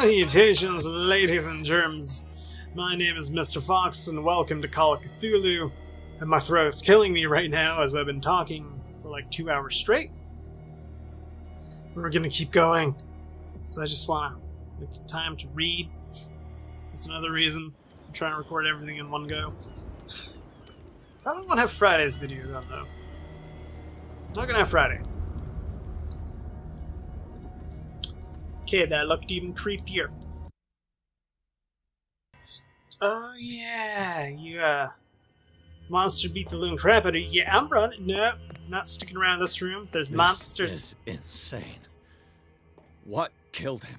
Salutations, ladies and germs. My name is Mr. Fox, and welcome to Call of Cthulhu. And my throat's killing me right now as I've been talking for like 2 hours straight. We're gonna keep going, so I just want to make time to read. That's another reason I'm trying to record everything in one go. Probably won't have Friday's video done though. Not gonna have Friday. Okay, that looked even creepier. Oh yeah, you monster beat the living crap out of you. Yeah, I'm running. Nope, not sticking around this room. There's monsters. This is insane. What killed him?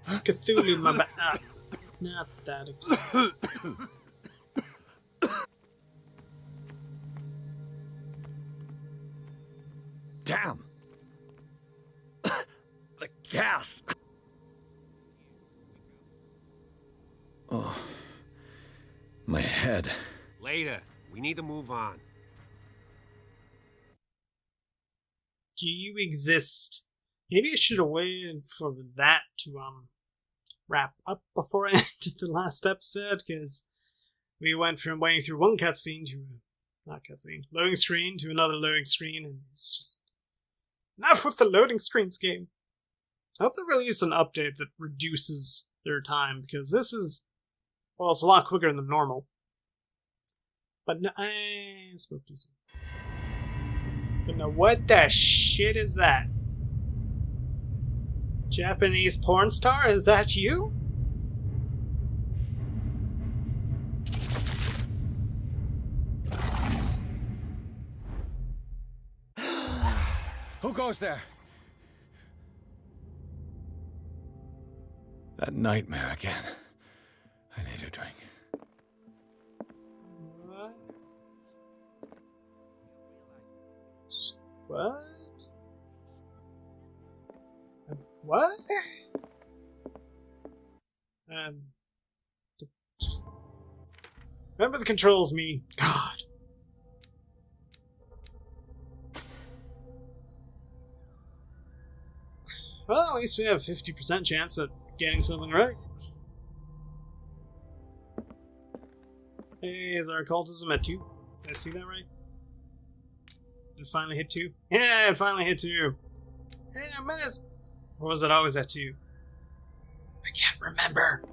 Cthulhu, my bad. Not that again. Damn! The gas! Oh, my head. Later. We need to move on. Do you exist? Maybe I should have waited for that to wrap up before I ended the last episode, because we went from waiting through one cutscene to loading screen to another loading screen, and it's just enough with the loading screens game. I hope they release an update that reduces their time, because this is, well, it's a lot quicker than normal. But no, I spoke too soon. But now, what the shit is that? Japanese porn star? Is that you? Who goes there? That nightmare again. I need a drink. What? What? Remember the controls, me. God. Well, at least we have a 50% chance at getting something right. Hey, is our occultism at 2? Did I see that right? Did it finally hit 2? Yeah, it finally hit 2. Hey, minutes. Or was it always at 2? I can't remember.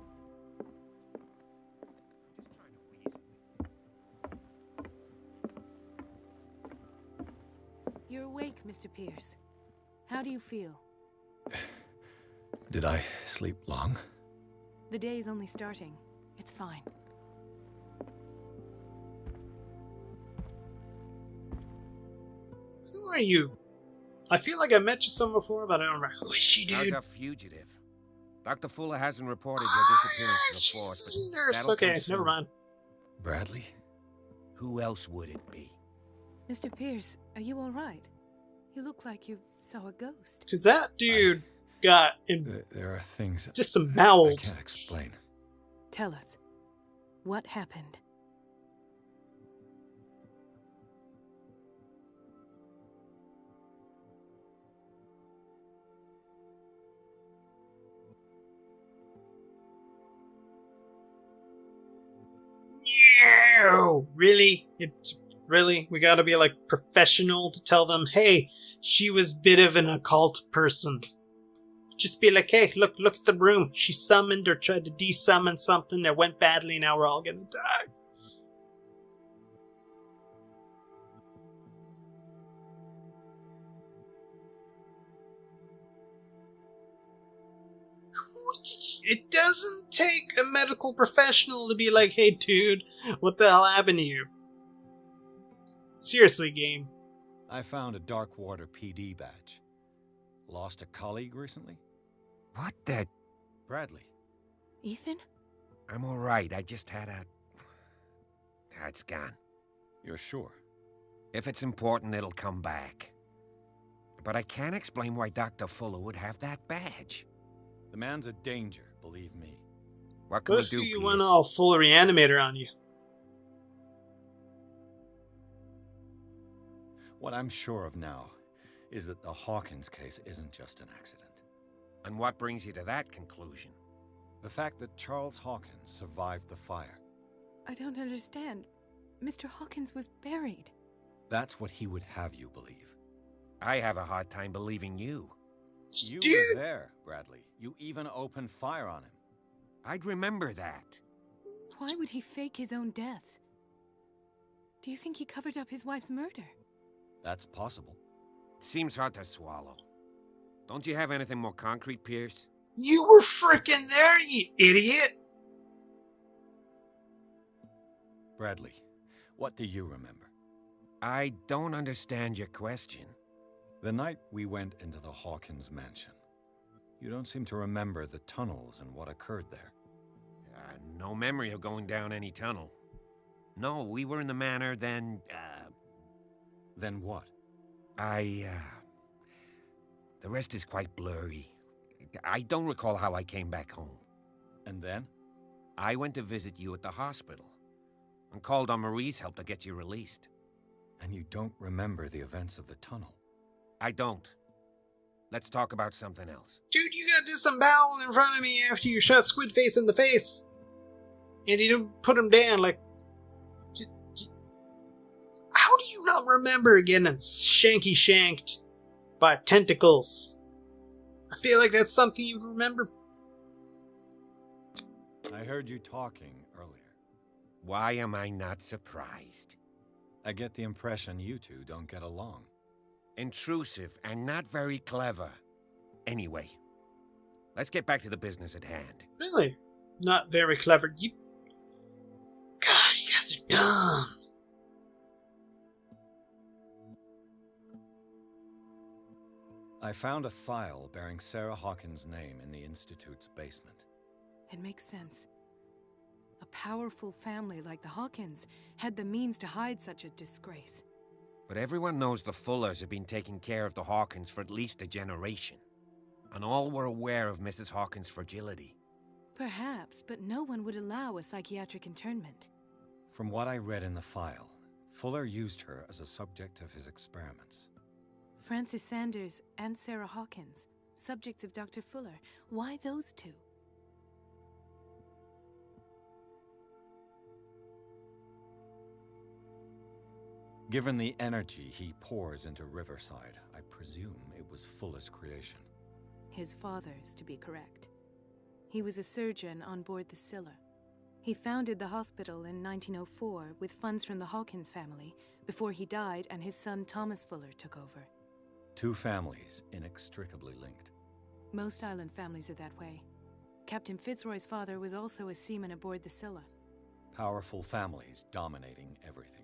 You're awake, Mr. Pierce. How do you feel? Did I sleep long? The day's only starting. It's fine. Who are you? I feel like I met you somewhere before, but I don't remember. Who is she, dude? You're a fugitive. Dr. Fuller hasn't reported your disappearance to the She's force, a but nurse. that'll Okay, come soon. never mind. Bradley? Who else would it be? Mr. Pierce, are you all right? You look like you saw a ghost. Because that dude got There are things I disemboweled. can't explain. Tell us. What happened? No, really? Really? We gotta be like professional to tell them, hey, she was a bit of an occult person. Just be like, hey, look at the room. She summoned or tried to desummon something that went badly, now we're all gonna die. It doesn't take a medical professional to be like, hey dude, what the hell happened to you? Seriously, game. I found a Darkwater PD badge. Lost a colleague recently? What the? Bradley. Ethan? I'm all right. I just had a... It's gone. You're sure? If it's important, it'll come back. But I can't explain why Dr. Fuller would have that badge. The man's a danger, believe me. What can What we if do, you Pierce? went all full reanimator on you? What I'm sure of now is that the Hawkins case isn't just an accident. And what brings you to that conclusion? The fact that Charles Hawkins survived the fire. I don't understand. Mr. Hawkins was buried. That's what he would have you believe. I have a hard time believing you. You Dude. were there, Bradley. You even opened fire on him. I'd remember that. Why would he fake his own death? Do you think he covered up his wife's murder? That's possible. Seems hard to swallow. Don't you have anything more concrete, Pierce? You were freaking there, you idiot! Bradley, what do you remember? I don't understand your question. The night we went into the Hawkins mansion. You don't seem to remember the tunnels and what occurred there. No memory of going down any tunnel. No, we were in the manor, then, Then what? the rest is quite blurry. I don't recall how I came back home. And then? I went to visit you at the hospital and called on Marie's help to get you released. And you don't remember the events of the tunnel? I don't. Let's talk about something else. Dude, you got disemboweled in front of me after you shot Squidface in the face. And you didn't put him down, like... How do you not remember getting shanky shanked by tentacles? I feel like that's something you remember. I heard you talking earlier. Why am I not surprised? I get the impression you two don't get along. Intrusive and not very clever. Anyway, let's get back to the business at hand. Really? Not very clever. God, you guys are dumb. I found a file bearing Sarah Hawkins' name in the Institute's basement. It makes sense. A powerful family like the Hawkins had the means to hide such a disgrace. But everyone knows the Fullers have been taking care of the Hawkins for at least a generation. And all were aware of Mrs. Hawkins' fragility. Perhaps, but no one would allow a psychiatric internment. From what I read in the file, Fuller used her as a subject of his experiments. Francis Sanders and Sarah Hawkins, subjects of Dr. Fuller. Why those two? Given the energy he pours into Riverside, I presume it was Fuller's creation. His father's, to be correct. He was a surgeon on board the Scylla. He founded the hospital in 1904 with funds from the Hawkins family before he died and his son Thomas Fuller took over. Two families inextricably linked. Most island families are that way. Captain Fitzroy's father was also a seaman aboard the Scylla. Powerful families dominating everything.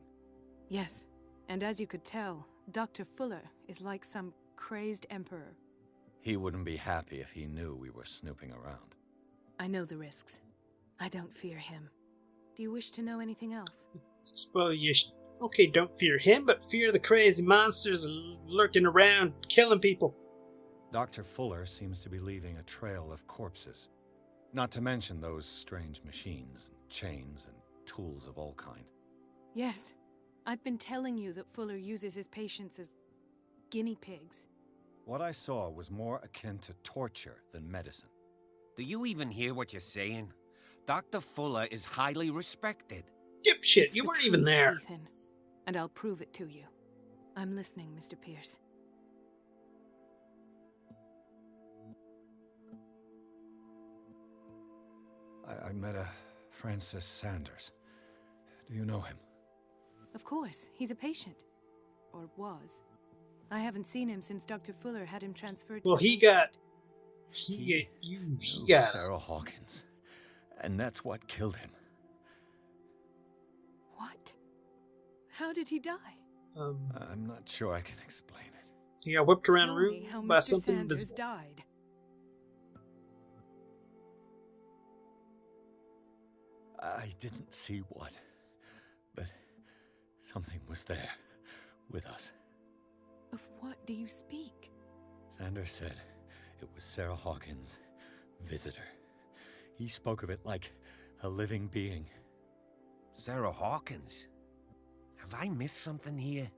Yes, and as you could tell, Dr. Fuller is like some crazed emperor. He wouldn't be happy if he knew we were snooping around. I know the risks. I don't fear him. Do you wish to know anything else? Well, okay, don't fear him, but fear the crazy monsters lurking around, killing people. Dr. Fuller seems to be leaving a trail of corpses. Not to mention those strange machines, chains, and tools of all kind. Yes, I've been telling you that Fuller uses his patients as guinea pigs. What I saw was more akin to torture than medicine. Do you even hear what you're saying? Dr. Fuller is highly respected. Dipshit, It's you the weren't truth, even there. Ethan, and I'll prove it to you. I'm listening, Mr. Pierce. I met a Francis Sanders. Do you know him? Of course, he's a patient. Or was. I haven't seen him since Dr. Fuller had him transferred to... Well, he got Sarah Hawkins. And that's what killed him. What? How did he die? I'm not sure I can explain it. He got whipped around the Tell me how room by Mr. something Sanders invisible. died. I didn't see what, but something was there with us. Of what do you speak? Sanders said it was Sarah Hawkins' visitor. He spoke of it like a living being. Sarah Hawkins? Have I missed something here?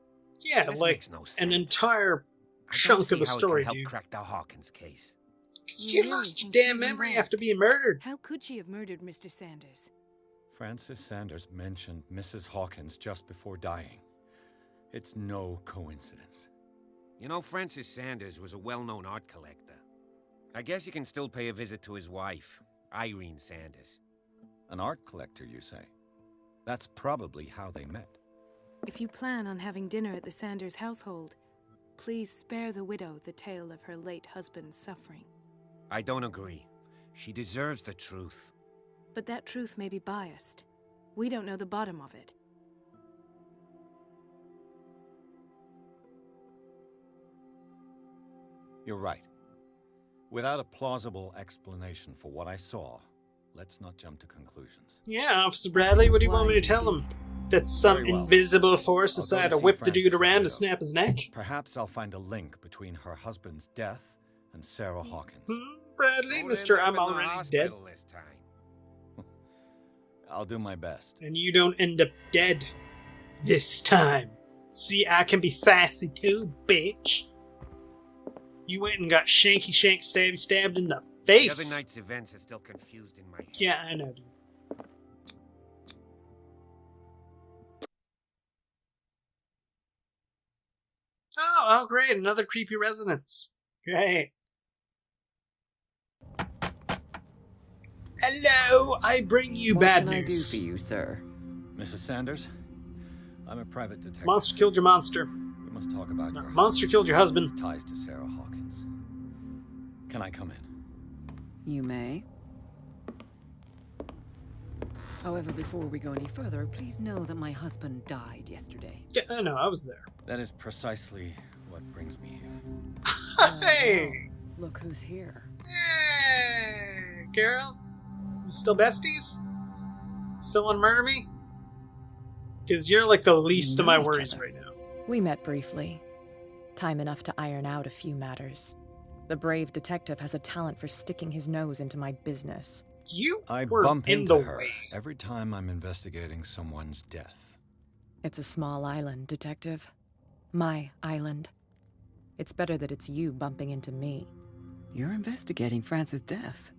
Yeah, This like makes no an sense. entire I don't chunk see of the how it can story, help dude. crack the Hawkins case. Because you really lost your think damn she's memory involved? after being murdered. How could she have murdered Mr. Sanders? Francis Sanders mentioned Mrs. Hawkins just before dying. It's no coincidence. You know, Francis Sanders was a well-known art collector. I guess you can still pay a visit to his wife, Irene Sanders. An art collector, you say? That's probably how they met. If you plan on having dinner at the Sanders household, please spare the widow the tale of her late husband's suffering. I don't agree. She deserves the truth. But that truth may be biased. We don't know the bottom of it. You're right. Without a plausible explanation for what I saw, let's not jump to conclusions. Yeah, Officer Bradley, what do you want me to tell him? That some Very well. invisible force I'll go decided to to see whip the Francis dude around to widow. snap his neck? Perhaps I'll find a link between her husband's death and Sarah Hawkins. Bradley, Don't Mr. end up I'm in the already dead. hospital this time. I'll do my best. And you don't end up dead. This time. See, I can be sassy too, bitch. You went and got shanky shank stabby stabbed in the The face. other night's events are still confused in my head. Yeah, I know, dude. Oh, great. Another creepy residence. Great. Hello, I bring you bad What can news. I do for you, sir? Mrs. Sanders, I'm a private detective. Monster killed your monster. We must talk about your Monster killed your husband. ties to Sarah Hawkins. Can I come in? You may. However, before we go any further, please know that my husband died yesterday. Yeah, I know, I was there. That is precisely what brings me here. Hey! Look who's here. Hey! Girl? You still besties? Still want to murder me? Because you're like the least of my know each worries other. right now. We met briefly. Time enough to iron out a few matters. The brave detective has a talent for sticking his nose into my business. You I were bump in into the her way. every time I'm investigating someone's death. It's a small island, detective. My island. It's better that it's you bumping into me. You're investigating Francis' death.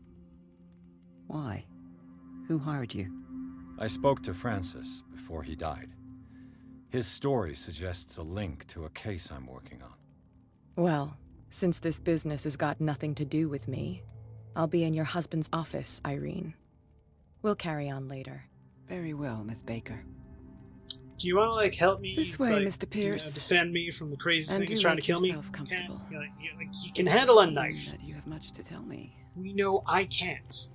Why? Who hired you? I spoke to Francis before he died. His story suggests a link to a case I'm working on. Well, since this business has got nothing to do with me, I'll be in your husband's office, Irene. We'll carry on later. Very well, Miss Baker. Do you want to, like, help me? This way, like, Mr. Pierce. defend me from the crazy And thing he's do trying to make kill me? yourself comfortable. Yeah, you can handle a Seems knife. that you have much to tell me. We know I can't.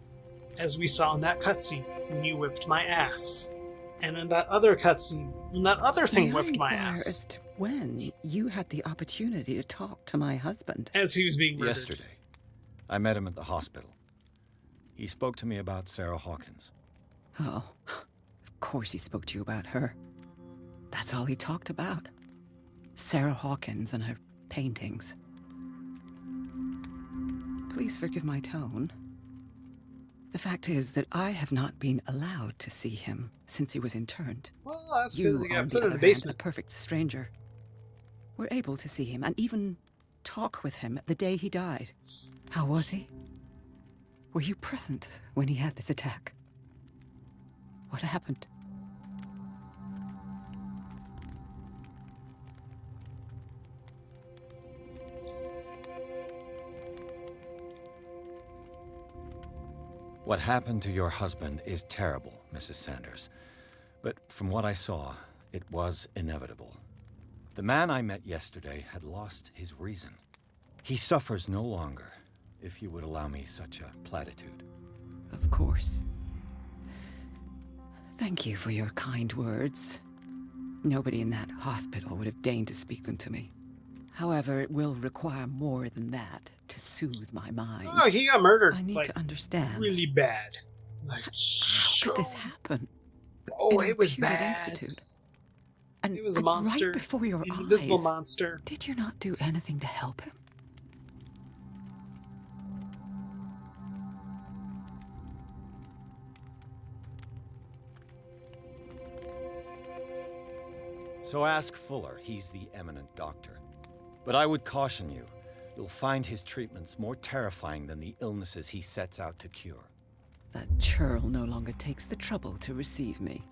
As we saw in that cutscene when you whipped my ass. And in that other cutscene when that other thing May I whipped my inquire ass. as to when you had the opportunity to talk to my husband? As he was being murdered. Yesterday, I met him at the hospital. He spoke to me about Sarah Hawkins. Oh, of course he spoke to you about her. That's all he talked about. Sarah Hawkins and her paintings. Please forgive my tone. The fact is that I have not been allowed to see him since he was interned. Well, that's You, because he got on put the in a other hand, basement. a perfect stranger, were able to see him and even talk with him the day he died. How was he? Were you present when he had this attack? What happened? What happened to your husband is terrible, Mrs. Sanders. But from what I saw, it was inevitable. The man I met yesterday had lost his reason. He suffers no longer, if you would allow me such a platitude. Of course. Thank you for your kind words. Nobody in that hospital would have deigned to speak them to me. However, it will require more than that to soothe my mind. Oh, he got murdered. I need Like, to understand. really bad. Like, How so... could this happen? Oh, in a it was pure bad. institute? And It was a and monster. Right before your An invisible eyes. monster. Did you not do anything to help him? So ask Fuller, he's the eminent doctor. But I would caution you, You'll find his treatments more terrifying than the illnesses he sets out to cure. That churl no longer takes the trouble to receive me.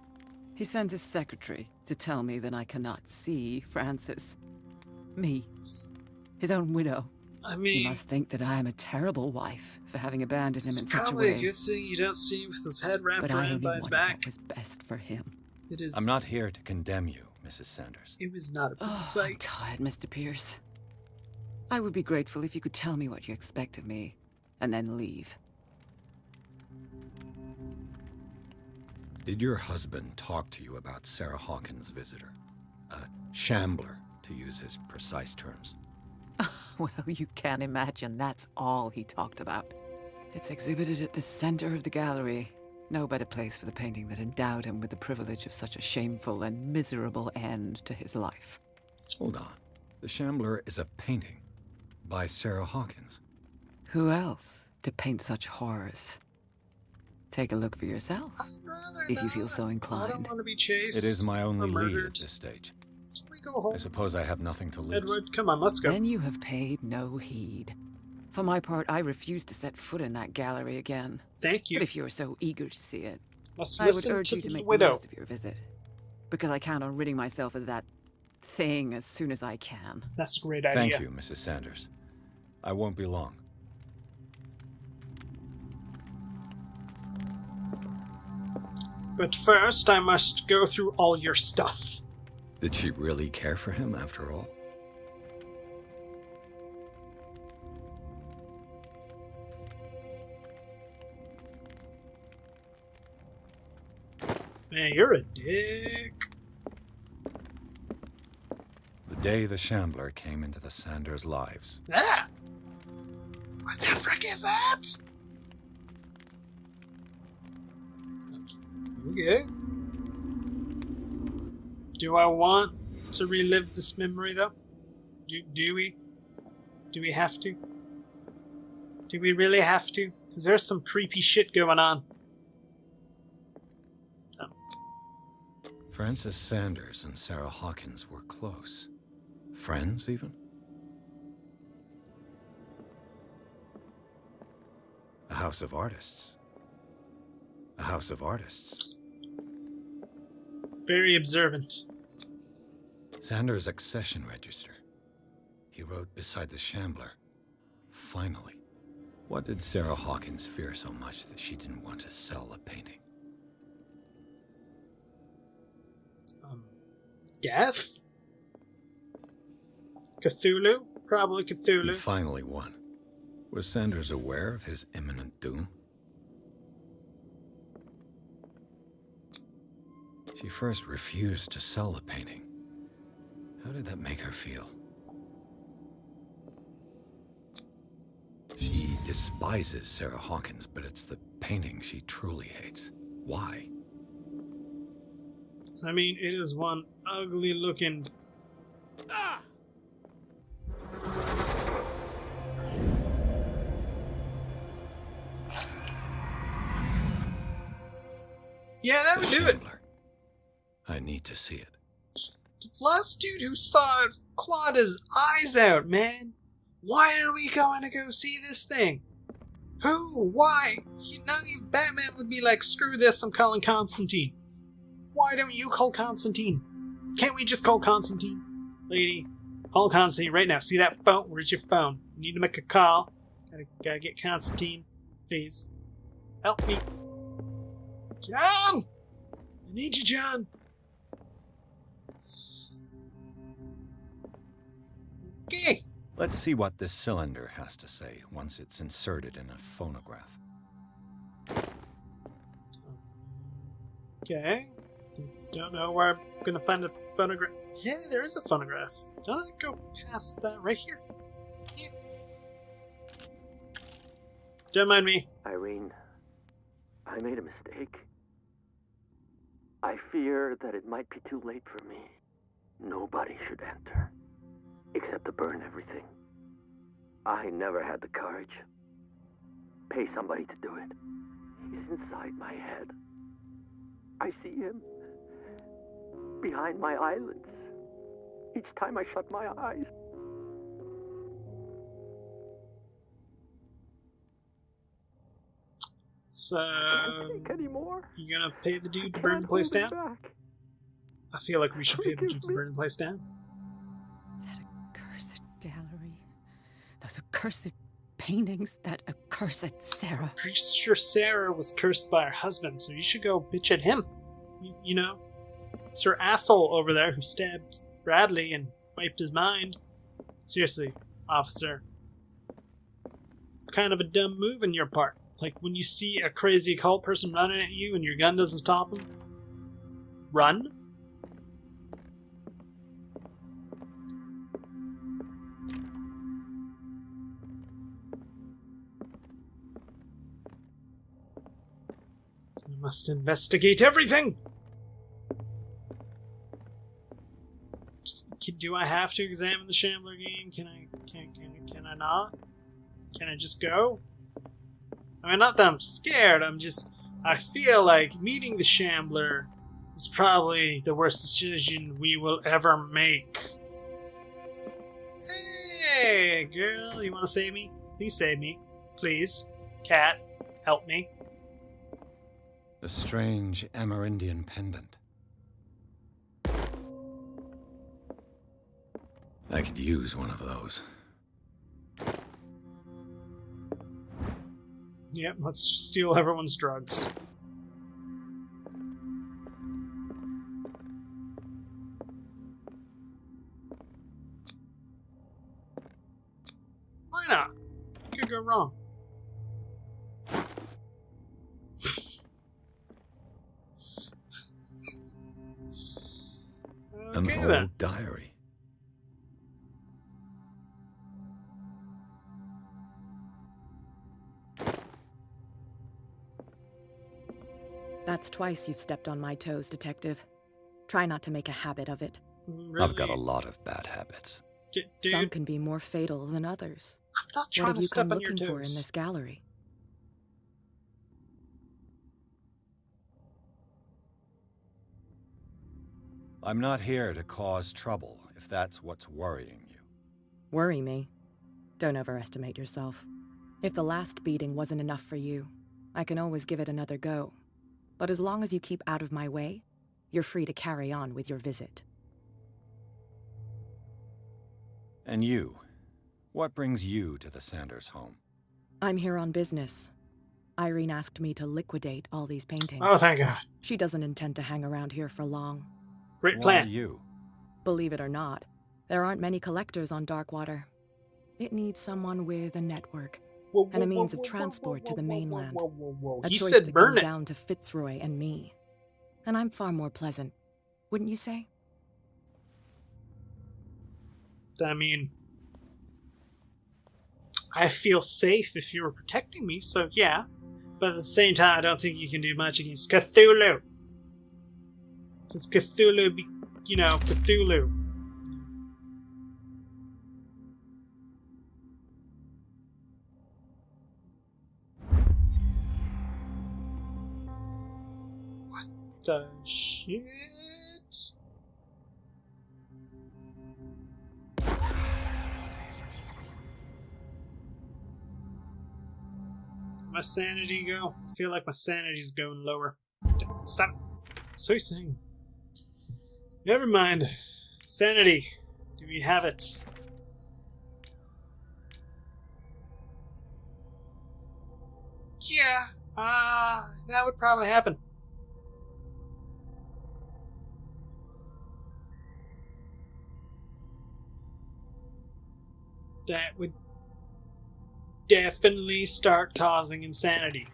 He sends his secretary to tell me that I cannot see Francis. Me, his own widow. I mean, He must think that I am a terrible wife for having abandoned him in it's such a probably way. a good thing you don't see him with his head wrapped But I around only by his wanted back. what was best for him. It is. I'm not here to condemn you, Mrs. Sanders. It was not a pretty Oh, I'm sight. tired, Mr. Pierce. I would be grateful if you could tell me what you expect of me, and then leave. Did your husband talk to you about Sarah Hawkins' visitor? A shambler, to use his precise terms. Well, you can imagine that's all he talked about. It's exhibited at the center of the gallery. No better place for the painting that endowed him with the privilege of such a shameful and miserable end to his life. Hold on. The Shambler is a painting by Sarah Hawkins. Who else to paint such horrors? Take a look for yourself, I'd rather if you feel not. so I don't inclined. want to be chased. It is my only or lead murdered. at this stage. Can we go home? I suppose I have nothing to lose. Edward, come on, let's go. Then you have paid no heed. For my part, I refuse to set foot in that gallery again. Thank you. But if you're so eager to see it, Let's I would listen urge to you to the make the widow. most of your visit. Because I count on ridding myself of that thing as soon as I can. That's a great idea. Thank you, Mrs. Sanders. I won't be long. But first, I must go through all your stuff. Did she really care for him after all? Man, you're a dick. The day the Shambler came into the Sanders' lives. Ah! What the frick is that? Okay. Do I want to relive this memory, though? Do we? Do we have to? Do we really have to? Because there's some creepy shit going on. Francis Sanders and Sarah Hawkins were close. Friends, even? A house of artists. A house of artists. Very observant. Sanders' accession register. He wrote beside the Shambler. Finally. What did Sarah Hawkins fear so much that she didn't want to sell the painting? Death? Cthulhu? Probably He Cthulhu. finally won. Was Sanders aware of his imminent doom? She first refused to sell the painting. How did that make her feel? She despises Sarah Hawkins, but it's the painting she truly hates. Why? I mean, it is one ugly looking. Yeah, that would do it. Shambler. I need to see it. The last dude who saw it clawed his eyes out, man. Why are we going to go see this thing? Who? Why? None of Batman would be like, screw this, I'm calling Constantine. Why don't you call Constantine? Can't we just call Constantine? Lady, call Constantine right now. See that phone? Where's your phone? You need to make a call. Gotta get Constantine. Please. Help me. John! I need you, John. Okay. Let's see what this cylinder has to say once it's inserted in a phonograph. Okay. Don't know where I'm gonna find a phonograph. Yeah, there is a phonograph. Don't I go past that right here? Yeah. Don't mind me. Irene, I made a mistake. I fear that it might be too late for me. Nobody should enter, except to burn everything. I never had the courage. Pay somebody to do it. He's inside my head. I see him behind my eyelids each time I shut my eyes. So, I can't take anymore. you gonna pay the dude to I burn the can't place hold it down? back. I feel like we should pay the Forgive dude to me. burn the place down. That accursed gallery. Those accursed paintings. That accursed Sarah. Pretty sure Sarah was cursed by her husband, so you should go bitch at him. You know? It's her asshole over there who stabbed Bradley and wiped his mind. Seriously, officer. Kind of a dumb move on your part. Like when you see a crazy occult person running at you and your gun doesn't stop them. Run? I must investigate everything! Do I have to examine the Shambler game? Can I not? Can I just go? I mean, not that I'm scared, I feel like meeting the Shambler is probably the worst decision we will ever make. Hey, girl, you want to save me? Please save me. Please. Cat, help me. A strange Amerindian pendant. I could use one of those. Yep, let's steal everyone's drugs. Why not? Could go wrong. Okay An then. old diary. That's twice you've stepped on my toes, Detective. Try not to make a habit of it. Really? I've got a lot of bad habits. Dude, Some can be more fatal than others. I'm not What trying have to you step come on your looking for in toes. this gallery? I'm not here to cause trouble, if that's what's worrying you. Worry me? Don't overestimate yourself. If the last beating wasn't enough for you, I can always give it another go. But as long as you keep out of my way, you're free to carry on with your visit. And you? What brings you to the Sanders home? I'm here on business. Irene asked me to liquidate all these paintings. Oh, thank God. She doesn't intend to hang around here for long. Great Why plan. you? Believe it or not, there aren't many collectors on Darkwater. It needs someone with a network Whoa, and a whoa, means whoa, of whoa, transport whoa, to the whoa, whoa, mainland. Whoa, whoa, whoa. A He choice said that burn comes it. down to Fitzroy and me. And I'm far more pleasant, wouldn't you say? I mean, I feel safe if you were protecting me, so yeah. But at the same time, I don't think you can do much against Cthulhu. Because Cthulhu be, Cthulhu. What the shit? My sanity go? I feel like my sanity's going lower. Stop. So saying. Never mind. Sanity. Do we have it? Yeah. That would probably happen. That would definitely start causing insanity.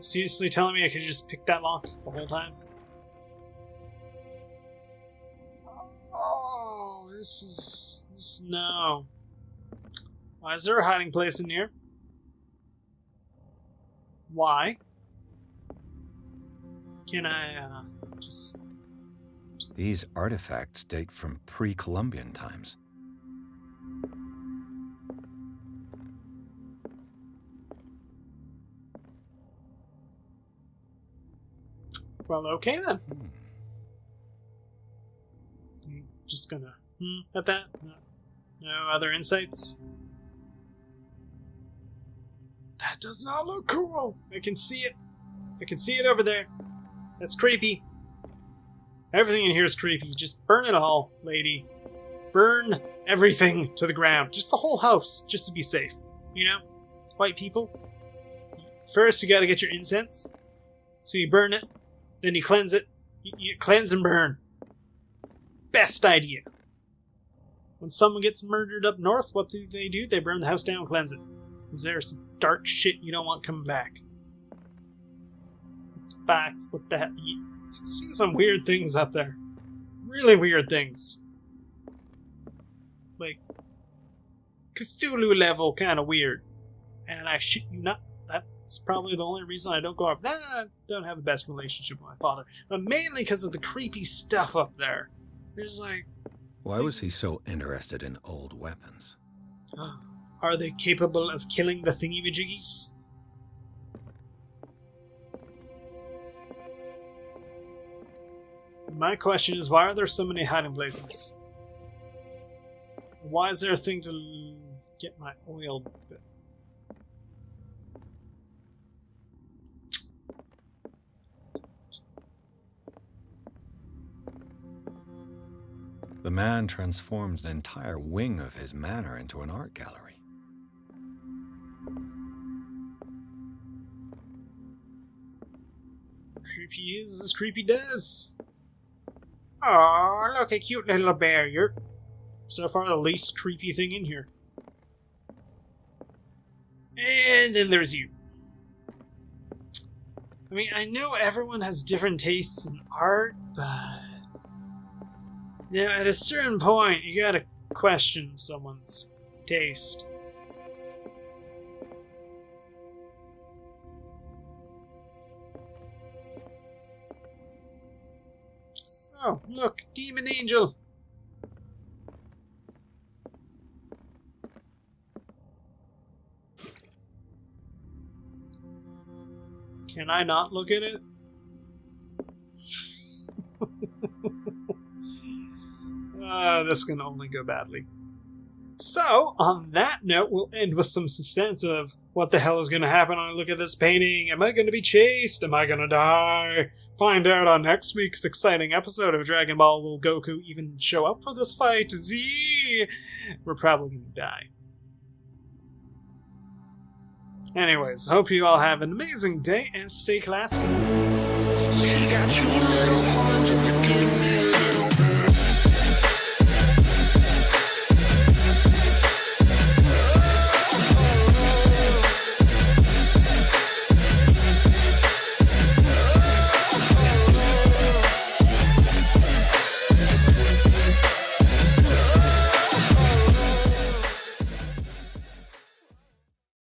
Seriously telling me I could just pick that lock the whole time? Oh, no. Why is there a hiding place in here? Why? Can I, just... These artifacts date from pre-Columbian times. Well, okay then. I'm just gonna at that. No other insights. That does not look cool. I can see it. I can see it over there. That's creepy. Everything in here is creepy. Just burn it all, lady. Burn everything to the ground. Just the whole house, just to be safe. You know? White people. First, you gotta get your incense. So you burn it. Then you cleanse it. You cleanse and burn. Best idea. When someone gets murdered up north, what do? They burn the house down and cleanse it. Because there's some dark shit you don't want coming back. Back, what the hell? I've seen some weird things up there. Really weird things. Like, Cthulhu level kind of weird. And I shit you not, that's probably the only reason I don't go up there. I don't have the best relationship with my father. But mainly because of the creepy stuff up there. There's like... Why was he so interested in old weapons? Are they capable of killing the thingy-majiggies? My question is, why are there so many hiding places? Why is there a thing to get my oil bit? The man transformed an entire wing of his manor into an art gallery. Creepy is as creepy does. Aw, look, a cute little bear. You're so far the least creepy thing in here. And then there's you. I mean, I know everyone has different tastes in art, but... you know, at a certain point, you gotta question someone's taste. Oh, look, Demon Angel! Can I not look at it? This can only go badly. So, on that note, we'll end with some suspense of what the hell is going to happen when I look at this painting. Am I going to be chased? Am I going to die? Find out on next week's exciting episode of Dragon Ball. Will Goku even show up for this fight? Z! We're probably going to die. Anyways, hope you all have an amazing day and stay classy. She got two little horns at the beginning.